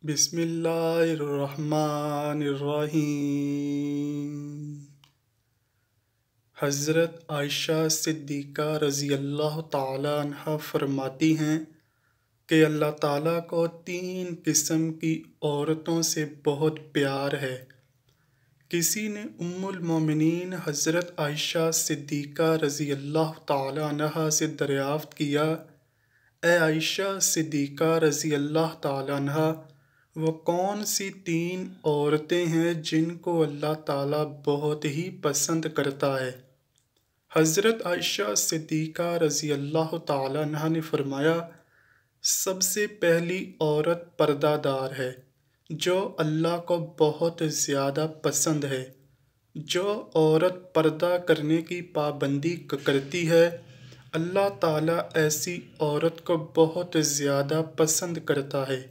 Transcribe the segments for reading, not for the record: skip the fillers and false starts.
بسم اللہ الرحمن الرحیم۔ حضرت عائشہ صدیقہ رضی اللہ تعالیٰ عنہ فرماتی ہیں کہ اللہ تعالیٰ کو 3 قسم کی عورتوں سے بہت پیار ہے۔ کسی نے ام المومنین حضرت عائشہ صدیقہ رضی اللہ تعالیٰ عنہ سے دریافت کیا، اے عائشہ صدیقہ رضی اللہ تعالیٰ عنہ، وہ کون سی 3 عورتیں ہیں جن کو اللہ تعالیٰ بہت ہی پسند کرتا ہے؟ حضرت عائشہ صدیقہ رضی اللہ تعالیٰ عنہ نے فرمایا، سب سے پہلی عورت پردہ دار ہے جو اللہ کو بہت زیادہ پسند ہے۔ جو عورت پردہ کرنے کی پابندی کرتی ہے، اللہ تعالیٰ ایسی عورت کو بہت زیادہ پسند کرتا ہے۔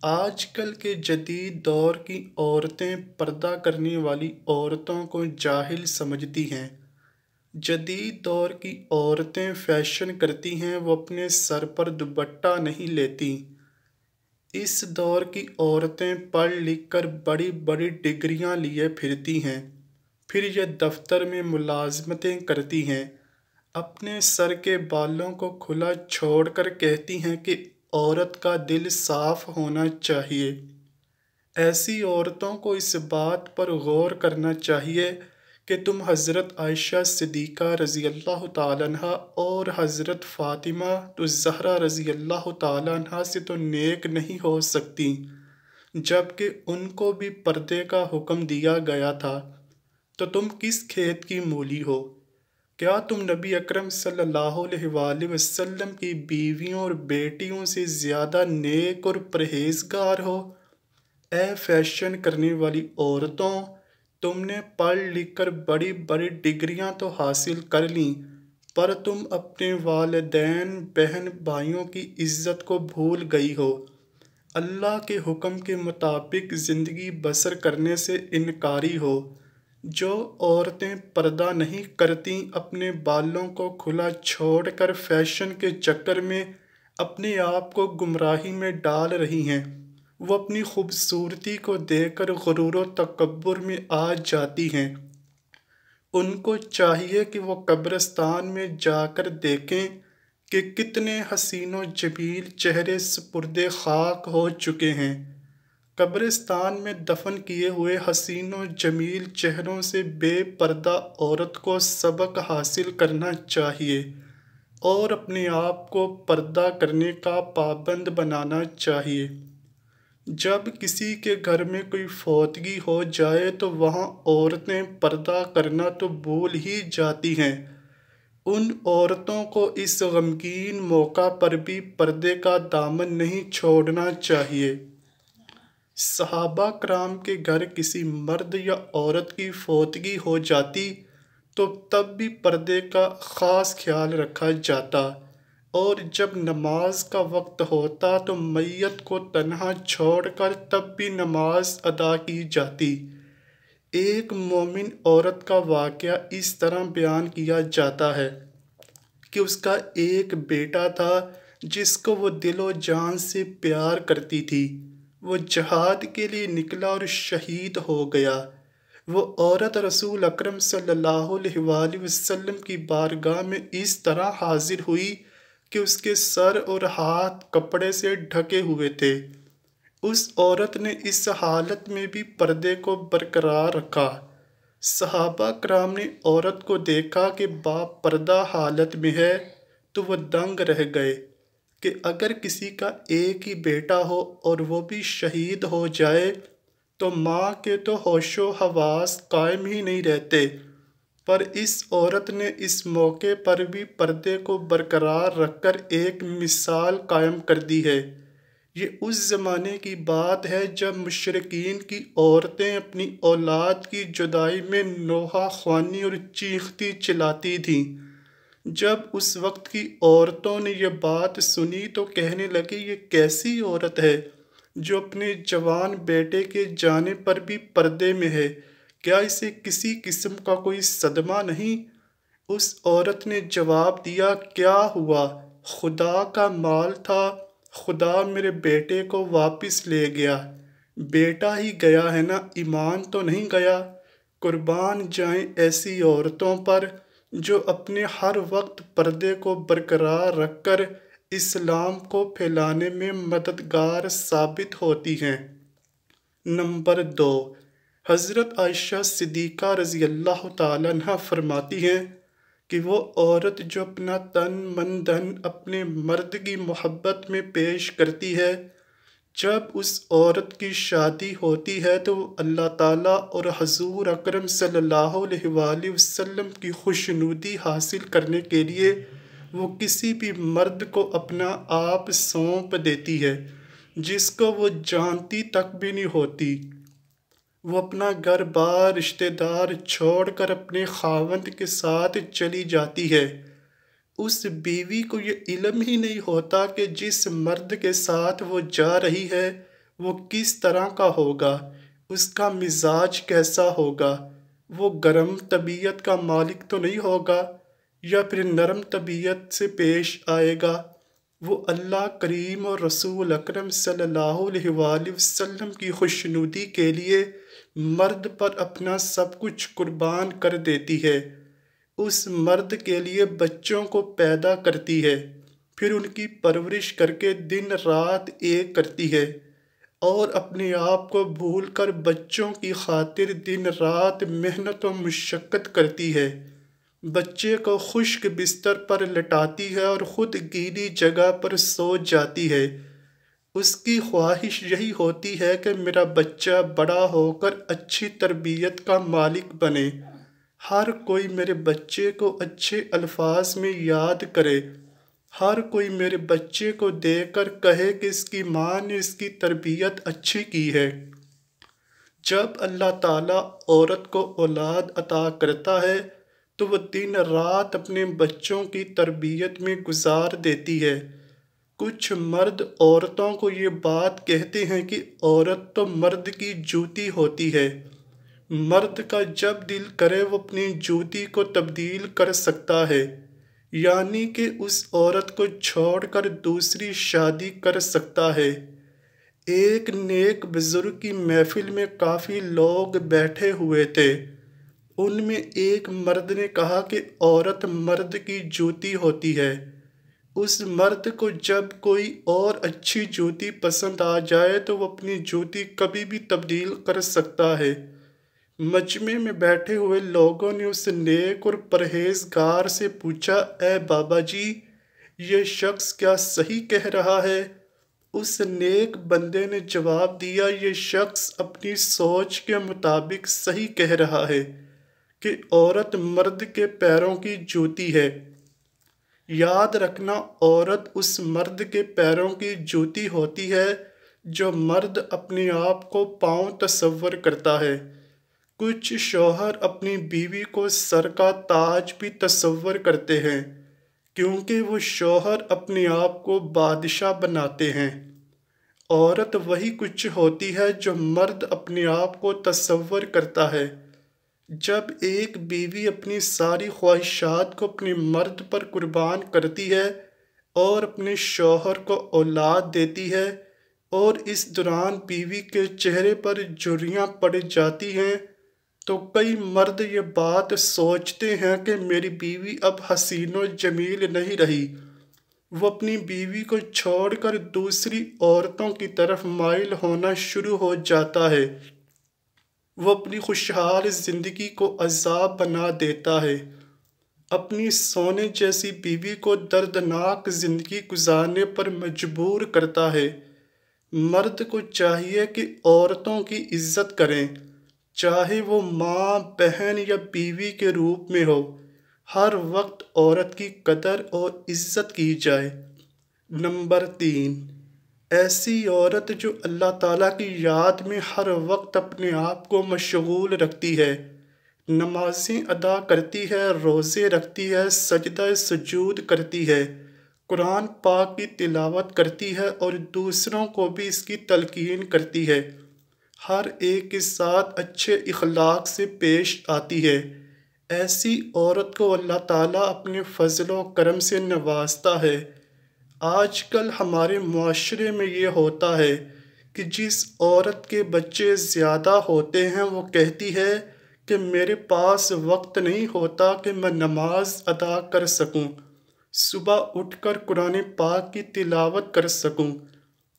آج کل کے جدید دور کی عورتیں پردہ کرنے والی عورتوں کو جاہل سمجھتی ہیں۔ جدید دور کی عورتیں فیشن کرتی ہیں، وہ اپنے سر پر دوپٹہ نہیں لیتی۔ اس دور کی عورتیں پڑھ لکھ کر بڑی بڑی ڈگریاں لیے پھرتی ہیں، پھر یہ دفتر میں ملازمتیں کرتی ہیں، اپنے سر کے بالوں کو کھلا چھوڑ کر کہتی ہیں کہ عورت کا دل صاف ہونا چاہیے۔ ایسی عورتوں کو اس بات پر غور کرنا چاہیے کہ تم حضرت عائشہ صدیقہ رضی اللہ تعالیٰ عنہ اور حضرت فاطمہ الزہرا رضی اللہ تعالیٰ عنہ سے تو نیک نہیں ہو سکتی، جبکہ ان کو بھی پردے کا حکم دیا گیا تھا، تو تم کس کھیت کی مولی ہو؟ کیا تم نبی اکرم صلی اللہ علیہ وآلہ وسلم کی بیویوں اور بیٹیوں سے زیادہ نیک اور پرہیزگار ہو؟ اے فیشن کرنے والی عورتوں، تم نے پڑھ لکھ کر بڑی بڑی ڈگریاں تو حاصل کر لیں، پر تم اپنے والدین، بہن بھائیوں کی عزت کو بھول گئی ہو، اللہ کے حکم کے مطابق زندگی بسر کرنے سے انکاری ہو۔ جو عورتیں پردہ نہیں کرتیں، اپنے بالوں کو کھلا چھوڑ کر فیشن کے چکر میں اپنے آپ کو گمراہی میں ڈال رہی ہیں، وہ اپنی خوبصورتی کو دیکھ کر غرور و تکبر میں آ جاتی ہیں۔ ان کو چاہیے کہ وہ قبرستان میں جا کر دیکھیں کہ کتنے حسین و جمیل چہرے سپرد خاک ہو چکے ہیں۔ قبرستان میں دفن کیے ہوئے حسین و جمیل چہروں سے بے پردہ عورت کو سبق حاصل کرنا چاہیے اور اپنے آپ کو پردہ کرنے کا پابند بنانا چاہیے۔ جب کسی کے گھر میں کوئی فوتگی ہو جائے تو وہاں عورتیں پردہ کرنا تو بھول ہی جاتی ہیں۔ ان عورتوں کو اس غمگین موقع پر بھی پردے کا دامن نہیں چھوڑنا چاہیے۔ صحابہ کرام کے گھر کسی مرد یا عورت کی فوتگی ہو جاتی تو تب بھی پردے کا خاص خیال رکھا جاتا، اور جب نماز کا وقت ہوتا تو میت کو تنہا چھوڑ کر تب بھی نماز ادا کی جاتی۔ ایک مومن عورت کا واقعہ اس طرح بیان کیا جاتا ہے کہ اس کا ایک بیٹا تھا جس کو وہ دل و جان سے پیار کرتی تھی۔ وہ جہاد کے لیے نکلا اور شہید ہو گیا۔ وہ عورت رسول اکرم صلی اللہ علیہ وآلہ وسلم کی بارگاہ میں اس طرح حاضر ہوئی کہ اس کے سر اور ہاتھ کپڑے سے ڈھکے ہوئے تھے۔ اس عورت نے اس حالت میں بھی پردے کو برقرار رکھا۔ صحابہ کرام نے عورت کو دیکھا کہ باپ پردہ حالت میں ہے تو وہ دنگ رہ گئے کہ اگر کسی کا ایک ہی بیٹا ہو اور وہ بھی شہید ہو جائے تو ماں کے تو ہوش و حواس قائم ہی نہیں رہتے، پر اس عورت نے اس موقع پر بھی پردے کو برقرار رکھ کر ایک مثال قائم کر دی ہے۔ یہ اس زمانے کی بات ہے جب مشرکین کی عورتیں اپنی اولاد کی جدائی میں نوحہ خوانی اور چیختی چلاتی تھیں۔ جب اس وقت کی عورتوں نے یہ بات سنی تو کہنے لگے، یہ کیسی عورت ہے جو اپنے جوان بیٹے کے جانے پر بھی پردے میں ہے؟ کیا اسے کسی قسم کا کوئی صدمہ نہیں؟ اس عورت نے جواب دیا، کیا ہوا؟ خدا کا مال تھا، خدا میرے بیٹے کو واپس لے گیا، بیٹا ہی گیا ہے نا، ایمان تو نہیں گیا۔ قربان جائیں ایسی عورتوں پر جو اپنے ہر وقت پردے کو برقرار رکھ کر اسلام کو پھیلانے میں مددگار ثابت ہوتی ہیں۔ نمبر 2، حضرت عائشہ صدیقہ رضی اللہ تعالیٰ عنہ فرماتی ہیں کہ وہ عورت جو اپنا تن من دھن اپنے مرد کی محبت میں پیش کرتی ہے، جب اس عورت کی شادی ہوتی ہے تو وہ اللہ تعالیٰ اور حضور اکرم صلی اللہ علیہ وآلہ وسلم کی خوشنودی حاصل کرنے کے لیے وہ کسی بھی مرد کو اپنا آپ سونپ دیتی ہے جس کو وہ جانتی تک بھی نہیں ہوتی۔ وہ اپنا گھر بار رشتہ دار چھوڑ کر اپنے خاوند کے ساتھ چلی جاتی ہے۔ اس بیوی کو یہ علم ہی نہیں ہوتا کہ جس مرد کے ساتھ وہ جا رہی ہے وہ کس طرح کا ہوگا، اس کا مزاج کیسا ہوگا، وہ گرم طبیعت کا مالک تو نہیں ہوگا یا پھر نرم طبیعت سے پیش آئے گا۔ وہ اللہ کریم اور رسول اکرم صلی اللہ علیہ وآلہ وسلم کی خوشنودی کے لیے مرد پر اپنا سب کچھ قربان کر دیتی ہے۔ اس مرد کے لیے بچوں کو پیدا کرتی ہے، پھر ان کی پرورش کر کے دن رات ایک کرتی ہے اور اپنے آپ کو بھول کر بچوں کی خاطر دن رات محنت و مشقت کرتی ہے، بچے کو خشک بستر پر لٹاتی ہے اور خود گیلی جگہ پر سو جاتی ہے۔ اس کی خواہش یہی ہوتی ہے کہ میرا بچہ بڑا ہو کر اچھی تربیت کا مالک بنے، ہر کوئی میرے بچے کو اچھے الفاظ میں یاد کرے، ہر کوئی میرے بچے کو دیکھ کر کہے کہ اس کی ماں نے اس کی تربیت اچھی کی ہے۔ جب اللہ تعالیٰ عورت کو اولاد عطا کرتا ہے تو وہ دن رات اپنے بچوں کی تربیت میں گزار دیتی ہے۔ کچھ مرد عورتوں کو یہ بات کہتے ہیں کہ عورت تو مرد کی جوتی ہوتی ہے، مرد کا جب دل کرے وہ اپنی جوتی کو تبدیل کر سکتا ہے، یعنی کہ اس عورت کو چھوڑ کر دوسری شادی کر سکتا ہے۔ ایک نیک بزرگ کی محفل میں کافی لوگ بیٹھے ہوئے تھے، ان میں ایک مرد نے کہا کہ عورت مرد کی جوتی ہوتی ہے، اس مرد کو جب کوئی اور اچھی جوتی پسند آ جائے تو وہ اپنی جوتی کبھی بھی تبدیل کر سکتا ہے۔ مجمع میں بیٹھے ہوئے لوگوں نے اس نیک اور پرہیزگار سے پوچھا، اے بابا جی، یہ شخص کیا صحیح کہہ رہا ہے؟ اس نیک بندے نے جواب دیا، یہ شخص اپنی سوچ کے مطابق صحیح کہہ رہا ہے کہ عورت مرد کے پیروں کی جوتی ہے۔ یاد رکھنا، عورت اس مرد کے پیروں کی جوتی ہوتی ہے جو مرد اپنے آپ کو پاؤں تصور کرتا ہے۔ کچھ شوہر اپنی بیوی کو سر کا تاج بھی تصور کرتے ہیں کیونکہ وہ شوہر اپنے آپ کو بادشاہ بناتے ہیں۔ عورت وہی کچھ ہوتی ہے جو مرد اپنے آپ کو تصور کرتا ہے۔ جب ایک بیوی اپنی ساری خواہشات کو اپنے مرد پر قربان کرتی ہے اور اپنے شوہر کو اولاد دیتی ہے اور اس دوران بیوی کے چہرے پر جھریاں پڑ جاتی ہیں تو کئی مرد یہ بات سوچتے ہیں کہ میری بیوی اب حسین و جمیل نہیں رہی، وہ اپنی بیوی کو چھوڑ کر دوسری عورتوں کی طرف مائل ہونا شروع ہو جاتا ہے، وہ اپنی خوشحال زندگی کو عذاب بنا دیتا ہے، اپنی سونے جیسی بیوی کو دردناک زندگی گزارنے پر مجبور کرتا ہے۔ مرد کو چاہیے کہ عورتوں کی عزت کریں، چاہے وہ ماں، بہن یا بیوی کے روپ میں ہو، ہر وقت عورت کی قدر اور عزت کی جائے۔ نمبر 3، ایسی عورت جو اللہ تعالیٰ کی یاد میں ہر وقت اپنے آپ کو مشغول رکھتی ہے، نمازیں ادا کرتی ہے، روزے رکھتی ہے، سجدہ سجود کرتی ہے، قرآن پاک کی تلاوت کرتی ہے اور دوسروں کو بھی اس کی تلقین کرتی ہے، ہر ایک کے ساتھ اچھے اخلاق سے پیش آتی ہے، ایسی عورت کو اللہ تعالیٰ اپنے فضل و کرم سے نوازتا ہے۔ آج کل ہمارے معاشرے میں یہ ہوتا ہے کہ جس عورت کے بچے زیادہ ہوتے ہیں وہ کہتی ہے کہ میرے پاس وقت نہیں ہوتا کہ میں نماز ادا کر سکوں، صبح اٹھ کر قرآن پاک کی تلاوت کر سکوں۔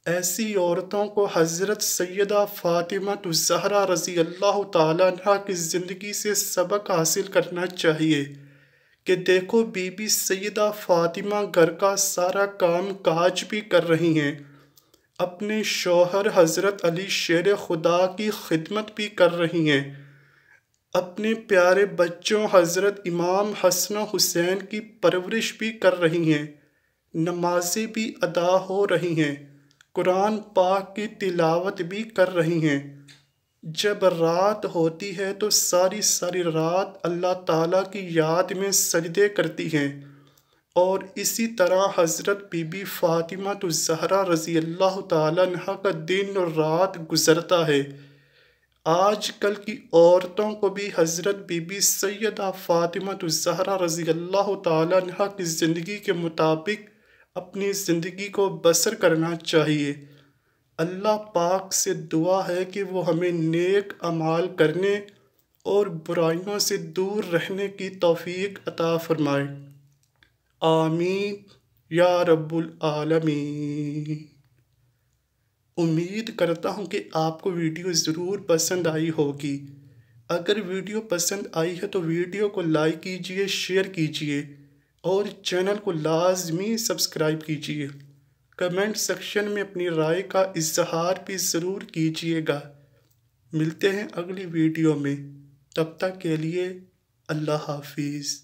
ایسی عورتوں کو حضرت سیدہ فاطمہ الزہرا رضی اللہ تعالیٰ عنہ کی زندگی سے سبق حاصل کرنا چاہیے کہ دیکھو بی بی سیدہ فاطمہ گھر کا سارا کام کاج بھی کر رہی ہیں، اپنے شوہر حضرت علی شیر خدا کی خدمت بھی کر رہی ہیں، اپنے پیارے بچوں حضرت امام حسن و حسین کی پرورش بھی کر رہی ہیں، نمازیں بھی ادا ہو رہی ہیں، قرآن پاک کی تلاوت بھی کر رہی ہیں۔ جب رات ہوتی ہے تو ساری ساری رات اللہ تعالیٰ کی یاد میں سجدے کرتی ہیں، اور اسی طرح حضرت بی بی فاطمہ الزہرا رضی اللہ تعالیٰ عنہ کا دن اور رات گزرتا ہے۔ آج کل کی عورتوں کو بھی حضرت بی بی سیدہ فاطمہ الزہرا رضی اللہ تعالیٰ عنہ کی زندگی کے مطابق اپنی زندگی کو بسر کرنا چاہیے۔ اللہ پاک سے دعا ہے کہ وہ ہمیں نیک اعمال کرنے اور برائیوں سے دور رہنے کی توفیق عطا فرمائے۔ آمین یا رب العالمین۔ امید کرتا ہوں کہ آپ کو ویڈیو ضرور پسند آئی ہوگی۔ اگر ویڈیو پسند آئی ہے تو ویڈیو کو لائک کیجئے، شیئر کیجئے اور چینل کو لازمی سبسکرائب کیجئے۔ کمنٹ سیکشن میں اپنی رائے کا اظہار بھی ضرور کیجئے گا۔ ملتے ہیں اگلی ویڈیو میں، تب تک کے لیے اللہ حافظ۔